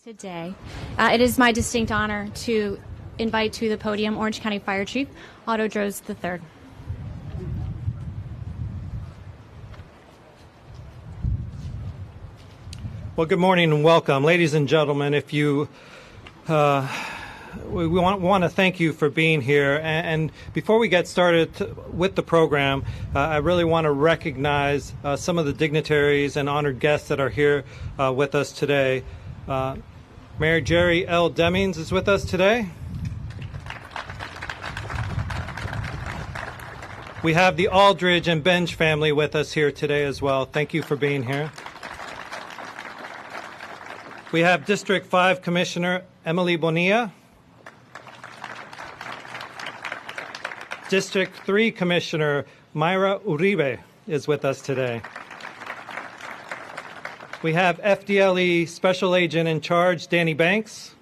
Today, it is my distinct honor to invite to the podium Orange County Fire Chief Otto Droz III. Well, good morning and welcome. Ladies and gentlemen, if you we want to thank you for being here. And before we get started with the program, I really want to recognize some of the dignitaries and honored guests that are here with us today. Mayor Jerry L. Demings is with us today. We have the Aldridge and Benge family with us here today as well. Thank you for being here. We have District 5 Commissioner Emily Bonilla. District 3 Commissioner Mayra Uribe is with us today. We have FDLE Special Agent in Charge Danny Banks.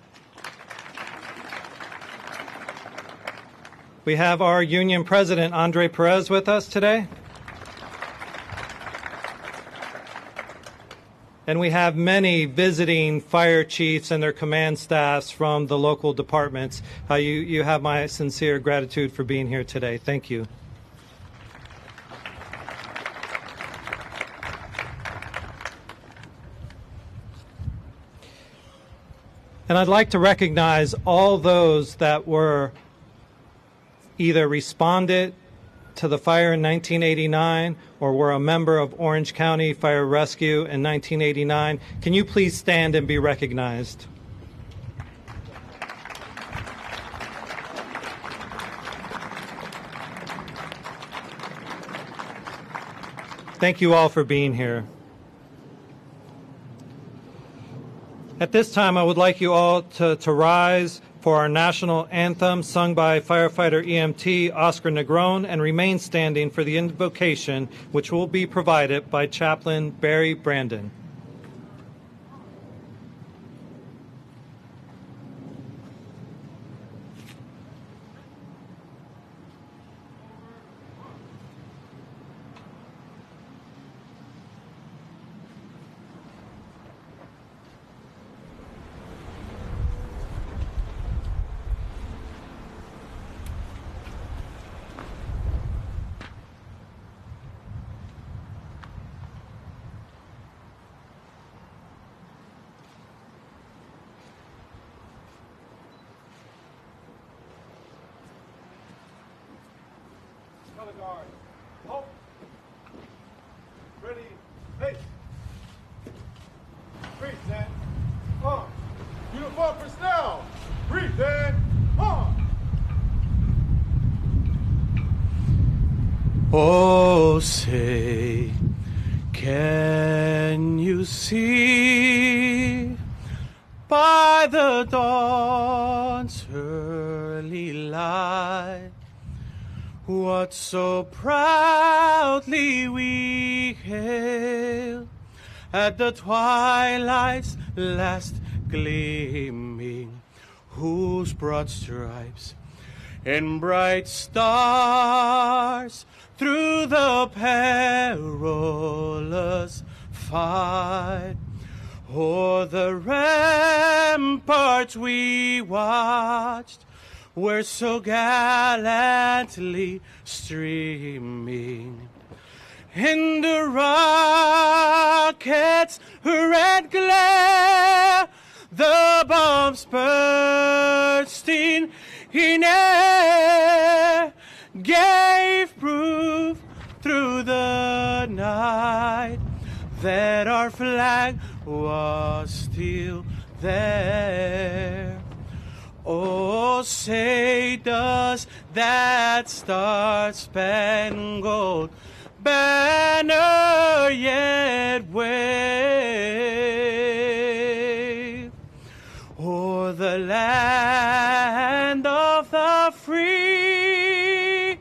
We have our Union President Andre Perez with us today. And we have many visiting fire chiefs and their command staffs from the local departments. You have my sincere gratitude for being here today. Thank you. And I'd like to recognize all those that were either responded to the fire in 1989 or were a member of Orange County Fire Rescue in 1989. Can you please stand and be recognized? Thank you all for being here. At this time, I would like you all to rise for our national anthem sung by firefighter EMT Oscar Negron and remain standing for the invocation, which will be provided by Chaplain Barry Brandon. Color guard. Halt. Ready. Hey. Breathe, Dan. On. Uniform personnel. Breathe, Dan. On. Oh, say, can you see by the dawn's early light what so proudly we hailed at the twilight's last gleaming, whose broad stripes and bright stars through the perilous fight o'er the ramparts we watched were so gallantly streaming. In the rocket's red glare, the bombs bursting in air gave proof through the night that our flag was still there. Oh, say does that star-spangled banner yet wave o'er the land of the free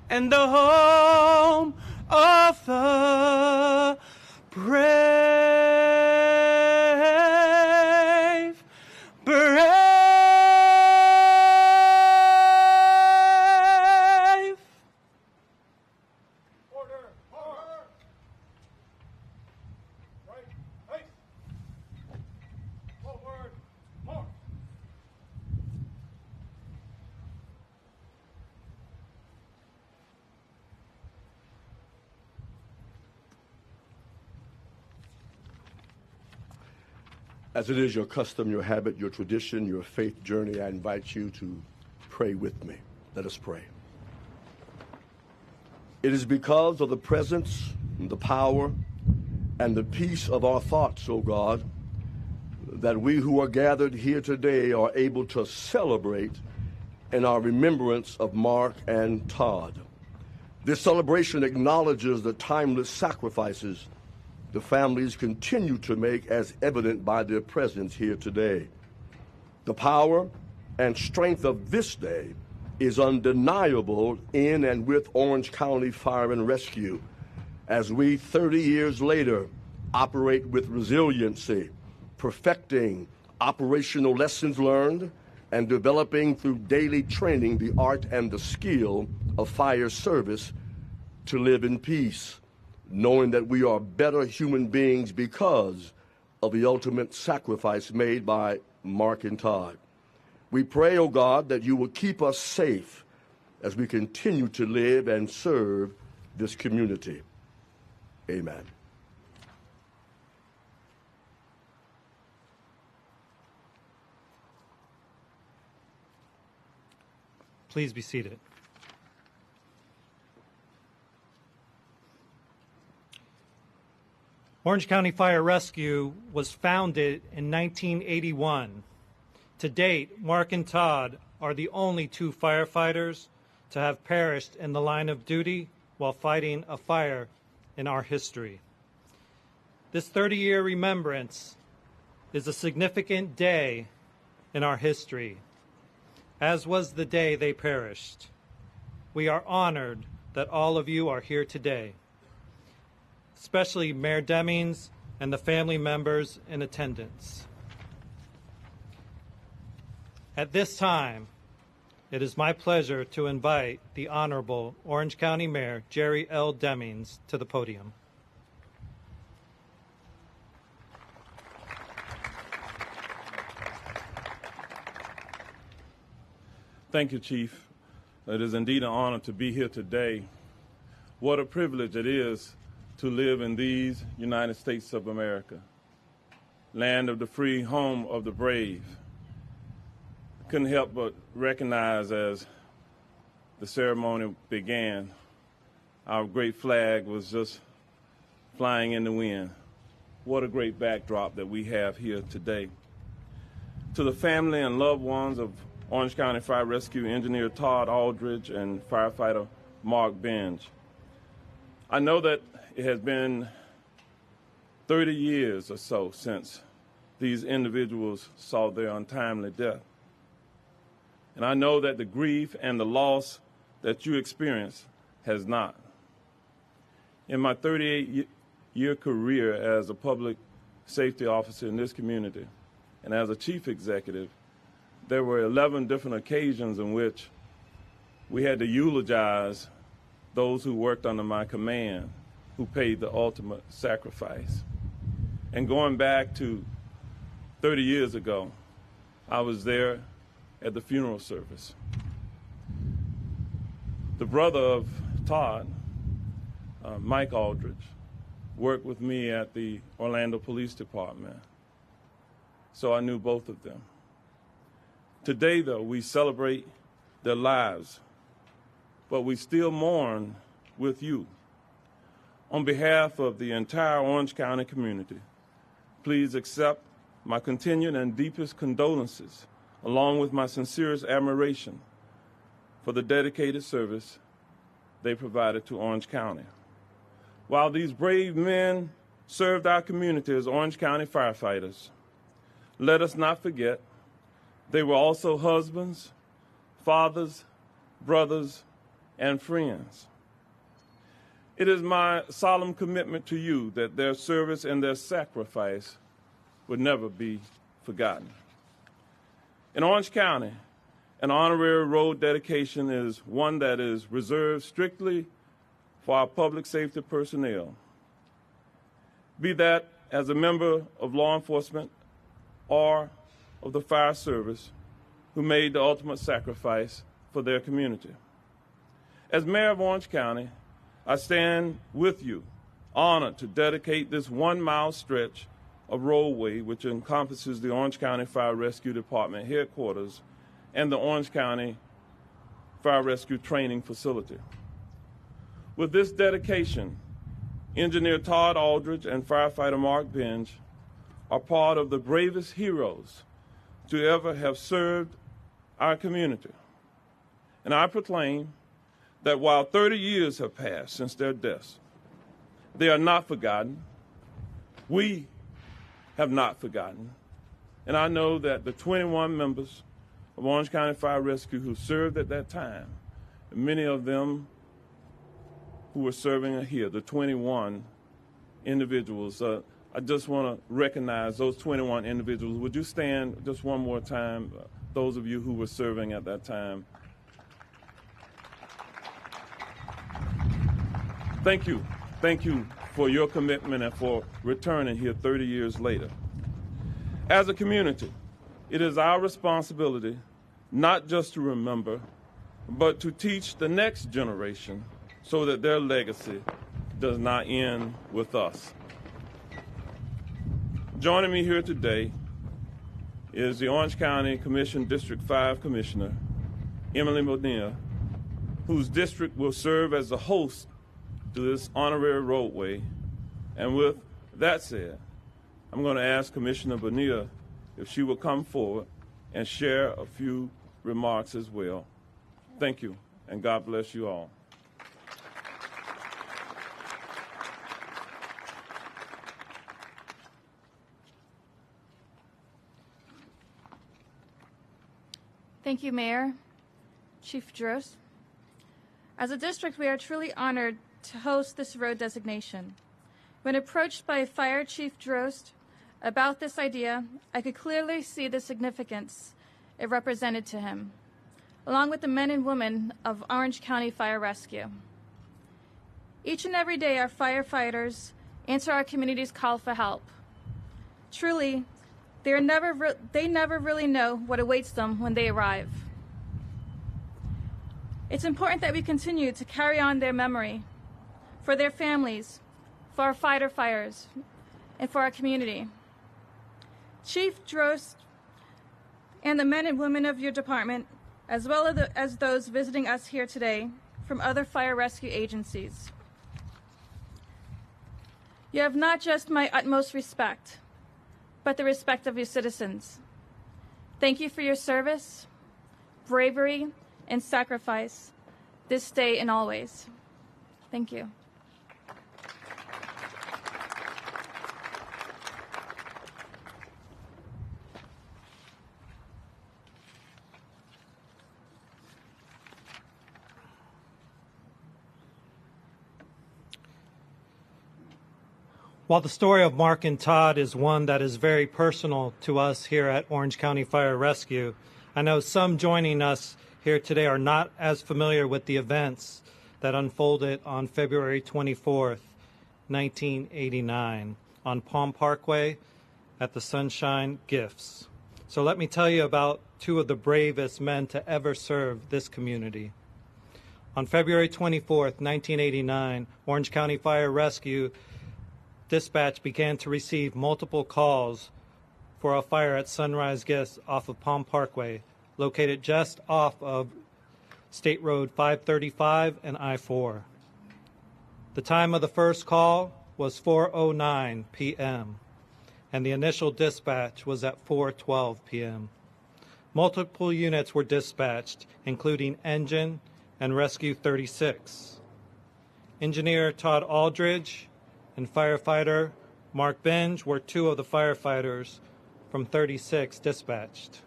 and the home of the brave, brave. As it is your custom, your habit, your tradition, your faith journey, I invite you to pray with me. Let us pray. It is because of the presence, the power, and the peace of our thoughts, O God, that we who are gathered here today are able to celebrate in our remembrance of Mark and Todd. This celebration acknowledges the timeless sacrifices the families continue to make, as evident by their presence here today. The power and strength of this day is undeniable in and with Orange County Fire and Rescue, as we 30 years later operate with resiliency, perfecting operational lessons learned and developing through daily training the art and the skill of fire service to live in peace, knowing that we are better human beings because of the ultimate sacrifice made by Mark and Todd. We pray, O God, that you will keep us safe as we continue to live and serve this community. Amen. Please be seated. Orange County Fire Rescue was founded in 1981. To date, Mark and Todd are the only two firefighters to have perished in the line of duty while fighting a fire in our history. This 30-year remembrance is a significant day in our history, as was the day they perished. We are honored that all of you are here today, especially Mayor Demings and the family members in attendance. At this time, it is my pleasure to invite the Honorable Orange County Mayor Jerry L. Demings to the podium. Thank you, Chief. It is indeed an honor to be here today. What a privilege it is to live in these United States of America, land of the free, home of the brave. Couldn't help but recognize as the ceremony began, our great flag was just flying in the wind. What a great backdrop that we have here today. To the family and loved ones of Orange County Fire Rescue Engineer Todd Aldridge and Firefighter Mark Benge, I know that it has been 30 years or so since these individuals saw their untimely death. And I know that the grief and the loss that you experienced has not. In my 38-year career as a public safety officer in this community and as a chief executive, there were 11 different occasions in which we had to eulogize those who worked under my command, who paid the ultimate sacrifice. And going back to 30 years ago, I was there at the funeral service. The brother of Todd, Mike Aldridge, worked with me at the Orlando Police Department, so I knew both of them. Today, though, we celebrate their lives, but we still mourn with you. On behalf of the entire Orange County community, please accept my continued and deepest condolences, along with my sincerest admiration for the dedicated service they provided to Orange County. While these brave men served our community as Orange County firefighters, let us not forget they were also husbands, fathers, brothers, and friends. It is my solemn commitment to you that their service and their sacrifice would never be forgotten. In Orange County, an honorary road dedication is one that is reserved strictly for our public safety personnel, be that as a member of law enforcement or of the fire service who made the ultimate sacrifice for their community. As mayor of Orange County, I stand with you, honored to dedicate this 1-mile stretch a roadway which encompasses the Orange County Fire Rescue Department headquarters and the Orange County Fire Rescue Training Facility. With this dedication, Engineer Todd Aldridge and Firefighter Mark Benge are part of the bravest heroes to ever have served our community. And I proclaim that while 30 years have passed since their deaths, they are not forgotten. We have not forgotten. And I know that the 21 members of Orange County Fire Rescue who served at that time, and many of them who were serving are here, the 21 individuals. I just want to recognize those 21 individuals. Would you stand just one more time, those of you who were serving at that time? Thank you. Thank you for your commitment and for returning here 30 years later. As a community, it is our responsibility not just to remember, but to teach the next generation so that their legacy does not end with us. Joining me here today is the Orange County Commission District 5 Commissioner, Emily Bonilla, whose district will serve as the host to this honorary roadway. And with that said, I'm going to ask Commissioner Bonilla if she will come forward and share a few remarks as well. Thank you, and God bless you all. Thank you, Mayor, Chief Drost. As a district, we are truly honored to host this road designation. When approached by Fire Chief Drost about this idea, I could clearly see the significance it represented to him, along with the men and women of Orange County Fire Rescue. Each and every day, our firefighters answer our community's call for help. Truly, they never really know what awaits them when they arrive. It's important that we continue to carry on their memory for their families, for our firefighters, and for our community. Chief Drost and the men and women of your department, as well as those visiting us here today from other fire rescue agencies. You have not just my utmost respect, but the respect of your citizens. Thank you for your service, bravery, and sacrifice this day and always. Thank you. While the story of Mark and Todd is one that is very personal to us here at Orange County Fire Rescue, I know some joining us here today are not as familiar with the events that unfolded on February 24th, 1989, on Palm Parkway at the Sunshine Gifts. So let me tell you about two of the bravest men to ever serve this community. On February 24th, 1989, Orange County Fire Rescue dispatch began to receive multiple calls for a fire at Sunrise Gifts off of Palm Parkway, located just off of State Road 535 and I-4. The time of the first call was 4:09 p.m., and the initial dispatch was at 4:12 p.m. Multiple units were dispatched, including Engine and Rescue 36. Engineer Todd Aldridge and Firefighter Mark Benge were two of the firefighters from 36 dispatched.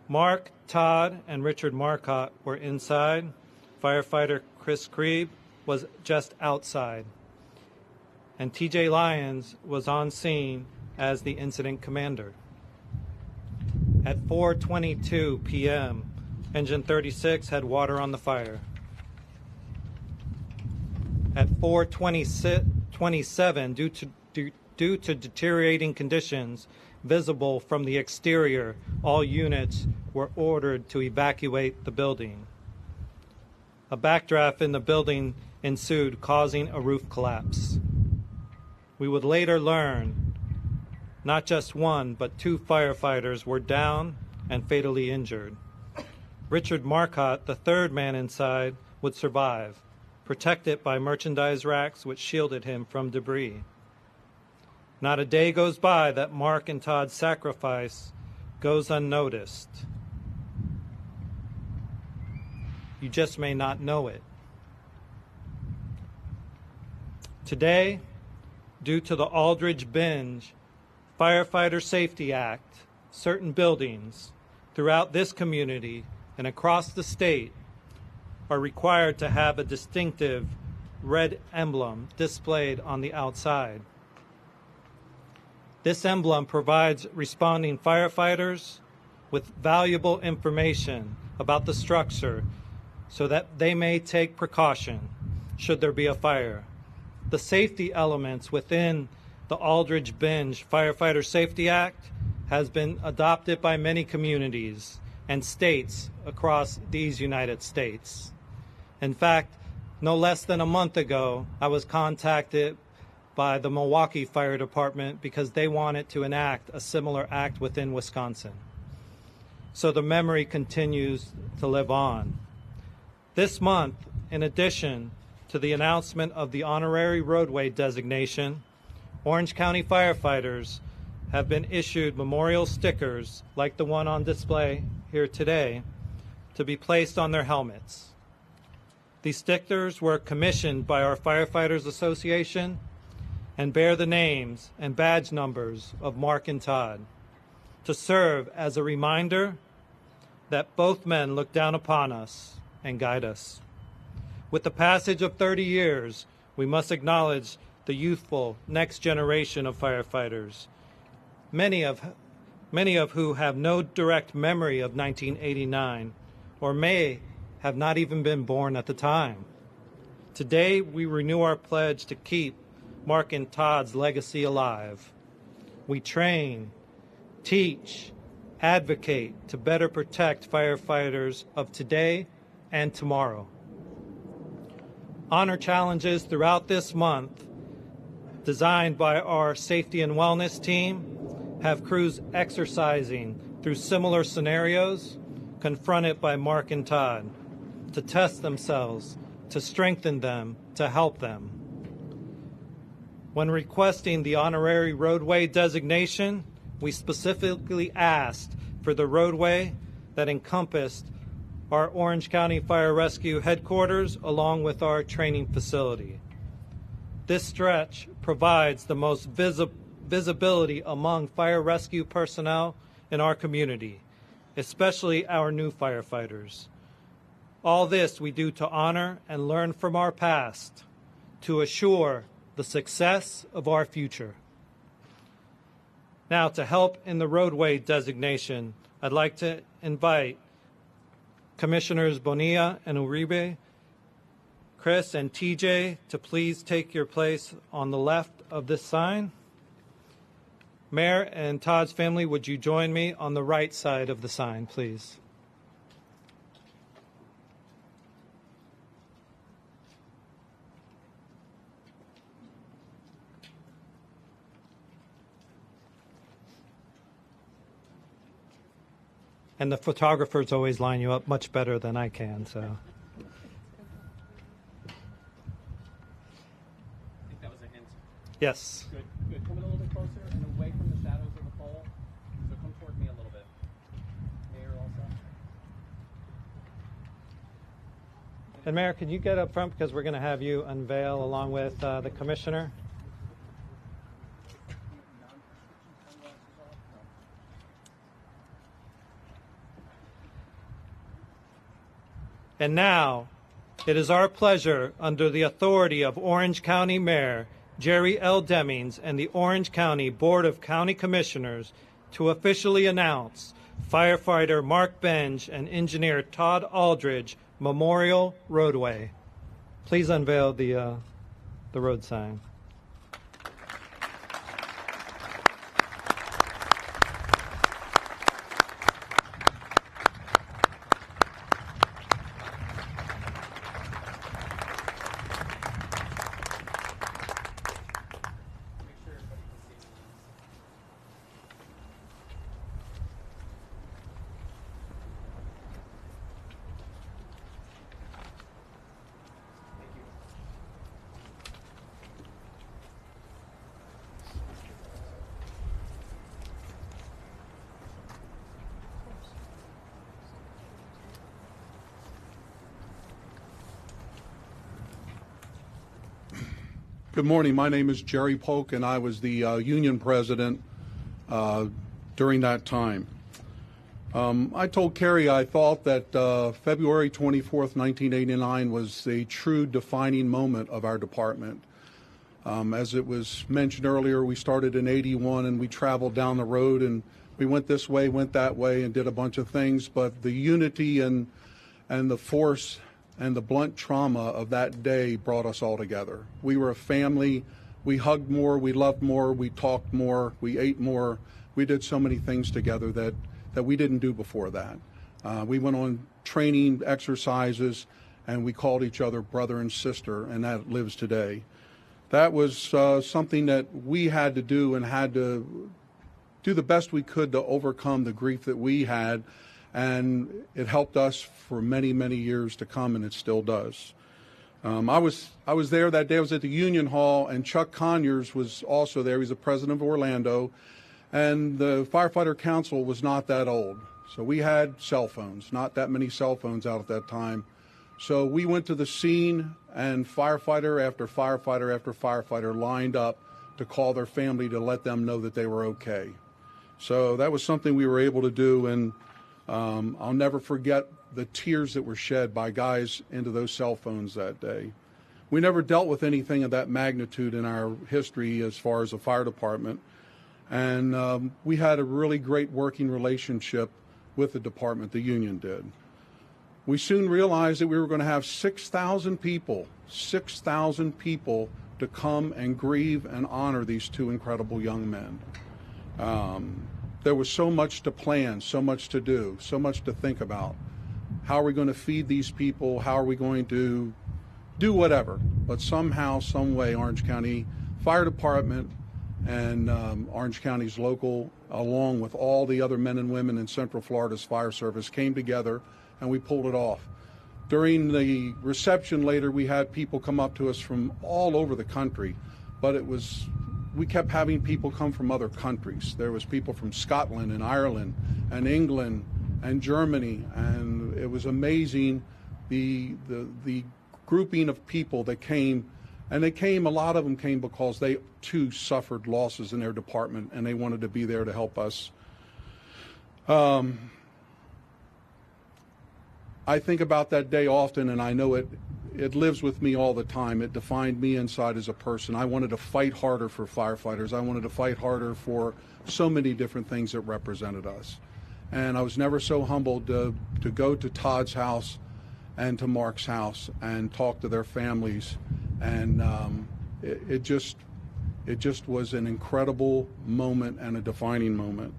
Mark, Todd, and Richard Marcotte were inside. Firefighter Chris Krieb was just outside. And TJ Lyons was on scene as the incident commander. At 4:22 p.m., Engine 36 had water on the fire. At 4:27, due to deteriorating conditions visible from the exterior, all units were ordered to evacuate the building. A backdraft in the building ensued, causing a roof collapse. we would later learn not just one, but 2 firefighters were down and fatally injured. Richard Marcotte, the 3rd man inside, would survive, protected by merchandise racks which shielded him from debris. Not a day goes by that Mark and Todd's sacrifice goes unnoticed. You just may not know it. Today, due to the Aldridge Benge Firefighter Safety Act, certain buildings throughout this community and across the state are required to have a distinctive red emblem displayed on the outside. This emblem provides responding firefighters with valuable information about the structure so that they may take precaution should there be a fire. The safety elements within the Aldridge Benge Firefighter Safety Act has been adopted by many communities and states across these United States. In fact, no less than a month ago, I was contacted by the Milwaukee Fire Department because they wanted to enact a similar act within Wisconsin. So the memory continues to live on. This month, in addition to the announcement of the honorary roadway designation, Orange County firefighters have been issued memorial stickers like the one on display here today to be placed on their helmets. These stickers were commissioned by our Firefighters Association and bear the names and badge numbers of Mark and Todd to serve as a reminder that both men look down upon us and guide us. With the passage of 30 years, we must acknowledge the youthful next generation of firefighters, many of who have no direct memory of 1989 or may have not even been born at the time. Today, we renew our pledge to keep Mark and Todd's legacy alive. We train, teach, advocate to better protect firefighters of today and tomorrow. Honor challenges throughout this month, designed by our safety and wellness team, have crews exercising through similar scenarios confronted by Mark and Todd to test themselves, to strengthen them, to help them. When requesting the honorary roadway designation, we specifically asked for the roadway that encompassed our Orange County Fire Rescue headquarters along with our training facility. This stretch provides the most visibility among fire rescue personnel in our community, especially our new firefighters. All this we do to honor and learn from our past, to assure the success of our future. Now, to help in the roadway designation, I'd like to invite Commissioners Bonilla and Uribe, Chris and TJ, to please take your place on the left of this sign. Mayor and Todd's family, would you join me on the right side of the sign, please? And the photographers always line you up much better than I can, so. I think that was a hint. Yes. Good, good. Come in a little bit closer and away from the shadows of the pole. So come toward me a little bit. Mayor also. And Mayor, could you get up front because we're going to have you unveil along with the commissioner? And now, it is our pleasure, under the authority of Orange County Mayor Jerry L. Demings and the Orange County Board of County Commissioners, to officially announce Firefighter Mark Benge and Engineer Todd Aldridge Memorial Roadway. Please unveil the road sign. Good morning. My name is Jerry Polk, and I was the union president during that time. I told Kerry I thought that February 24th, 1989 was a true defining moment of our department. As it was mentioned earlier, we started in 81 and we traveled down the road and we went this way, went that way, and did a bunch of things, but the unity and the force and the blunt trauma of that day brought us all together. We were a family. We hugged more, we loved more, we talked more, we ate more. We did so many things together that we didn't do before that. We went on training exercises, and we called each other brother and sister, and that lives today. That was something that we had to do and had to do the best we could to overcome the grief that we had, and it helped us for many, many years to come, and it still does. I was there that day. I was at the Union Hall, and Chuck Conyers was also there. He's the president of Orlando, and the Firefighter Council was not that old. So we had cell phones, not that many cell phones out at that time. So we went to the scene, and firefighter after firefighter after firefighter lined up to call their family to let them know that they were okay. So that was something we were able to do, and I'll never forget the tears that were shed by guys into those cell phones that day. We never dealt with anything of that magnitude in our history as far as a fire department, and we had a really great working relationship with the department, the union did. We soon realized that we were going to have 6,000 people to come and grieve and honor these two incredible young men. There was so much to plan, so much to do, so much to think about. How are we going to feed these people? How are we going to do whatever? But somehow, some way, Orange County Fire Department and Orange County's local, along with all the other men and women in Central Florida's fire service, came together and we pulled it off. During the reception later, we had people come up to us from all over the country, but we kept having people come from other countries. There was people from Scotland and Ireland and England and Germany, and it was amazing the grouping of people that came. And a lot of them came because they too suffered losses in their department, and they wanted to be there to help us. I think about that day often, and I know it lives with me all the time. It defined me inside as a person. I wanted to fight harder for firefighters. I wanted to fight harder for so many different things that represented us. And I was never so humbled to go to Todd's house and to Mark's house and talk to their families. And it just was an incredible moment and a defining moment.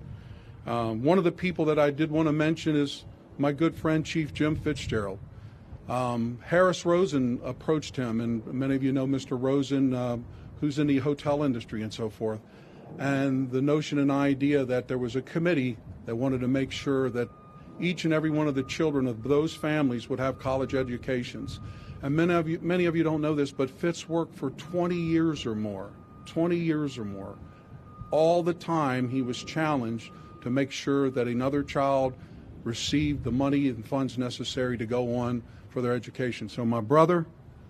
One of the people that I did want to mention is my good friend, Chief Jim Fitzgerald. Harris Rosen approached him, and many of you know Mr. Rosen, who's in the hotel industry and so forth. And the notion and idea that there was a committee that wanted to make sure that each and every one of the children of those families would have college educations. And many of you don't know this, but Fitz worked for 20 years or more. All the time he was challenged to make sure that another child received the money and funds necessary to go on for their education. So my brother,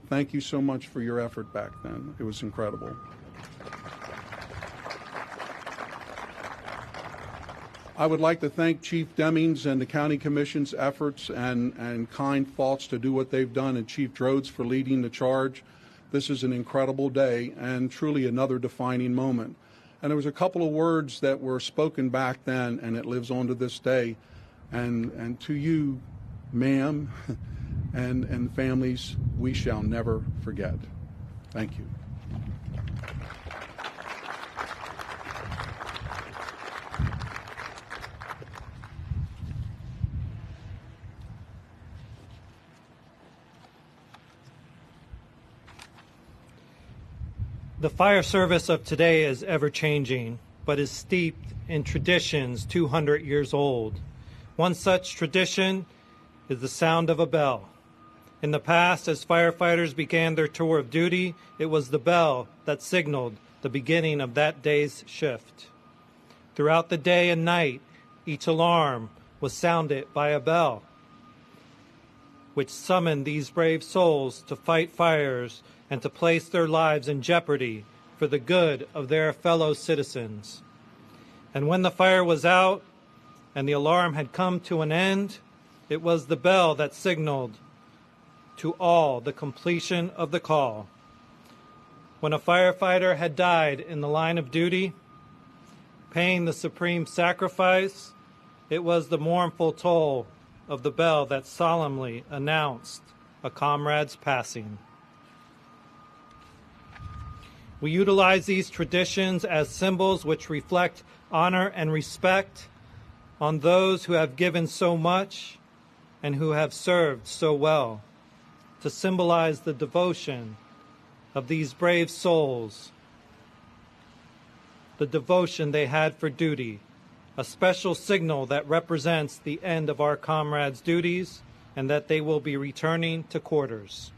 thank you so much for your effort back then. It was incredible. I would like to thank Chief Demings and the County Commission's efforts and kind thoughts to do what they've done, and Chief Drodes for leading the charge. This is an incredible day and truly another defining moment. And there was a couple of words that were spoken back then, and it lives on to this day. And to you, ma'am, and families, we shall never forget. Thank you. The fire service of today is ever-changing, but is steeped in traditions 200 years old. One such tradition is the sound of a bell. In the past, as firefighters began their tour of duty, it was the bell that signaled the beginning of that day's shift. Throughout the day and night, each alarm was sounded by a bell. which summoned these brave souls to fight fires and to place their lives in jeopardy for the good of their fellow citizens. And when the fire was out and the alarm had come to an end, it was the bell that signaled to all the completion of the call. When a firefighter had died in the line of duty, paying the supreme sacrifice, it was the mournful toll of the bell that solemnly announced a comrade's passing. We utilize these traditions as symbols which reflect honor and respect on those who have given so much and who have served so well, to symbolize the devotion of these brave souls, the devotion they had for duty, a special signal that represents the end of our comrades' duties and that they will be returning to quarters.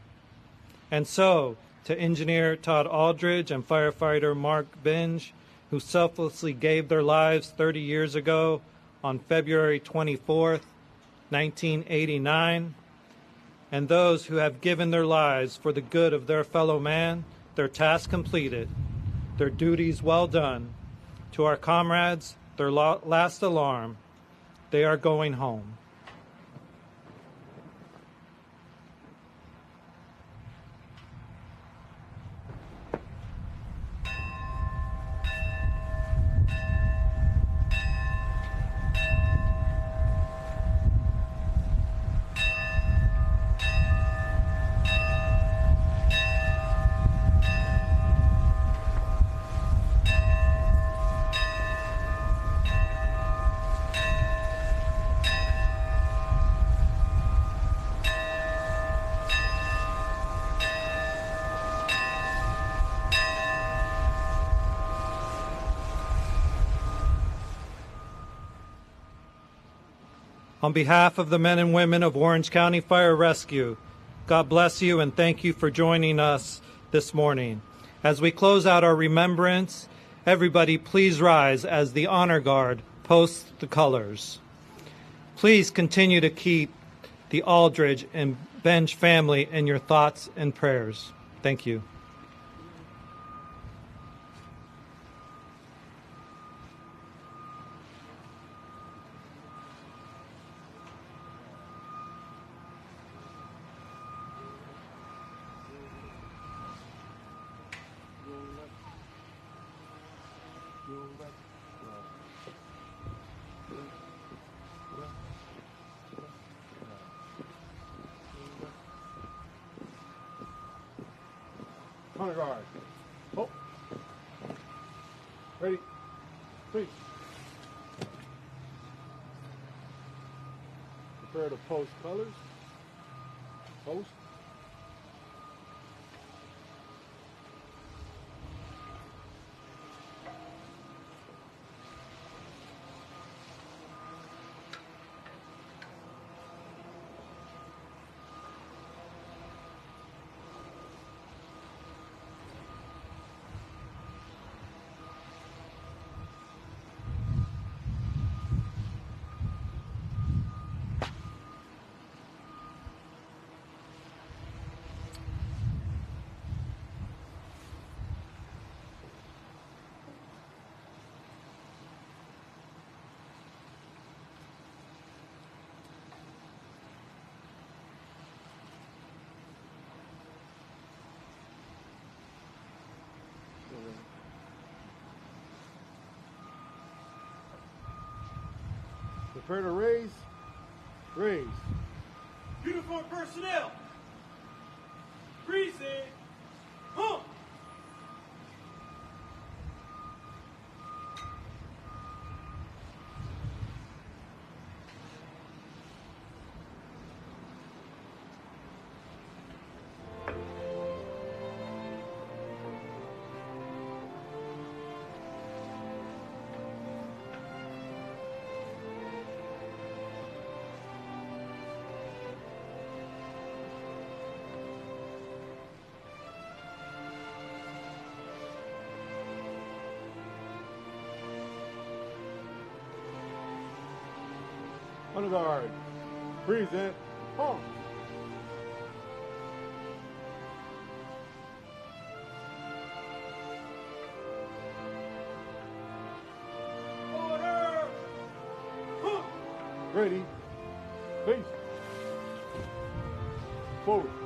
And so, to Engineer Todd Aldridge and Firefighter Mark Benge, who selflessly gave their lives 30 years ago on February 24th, 1989, and those who have given their lives for the good of their fellow man, their task completed, their duties well done. To our comrades, their last alarm, they are going home. On behalf of the men and women of Orange County Fire Rescue, God bless you and thank you for joining us this morning. As we close out our remembrance, everybody please rise as the honor guard posts the colors. Please continue to keep the Aldridge and Benge family in your thoughts and prayers. Thank you. Honor guard. Oh. Ready. Please. Prepare to post colors. Post. Prepare to raise. Raise. Uniform personnel. Breezy. Huh. Honor guard. Present. Home. Ready. Face. Forward.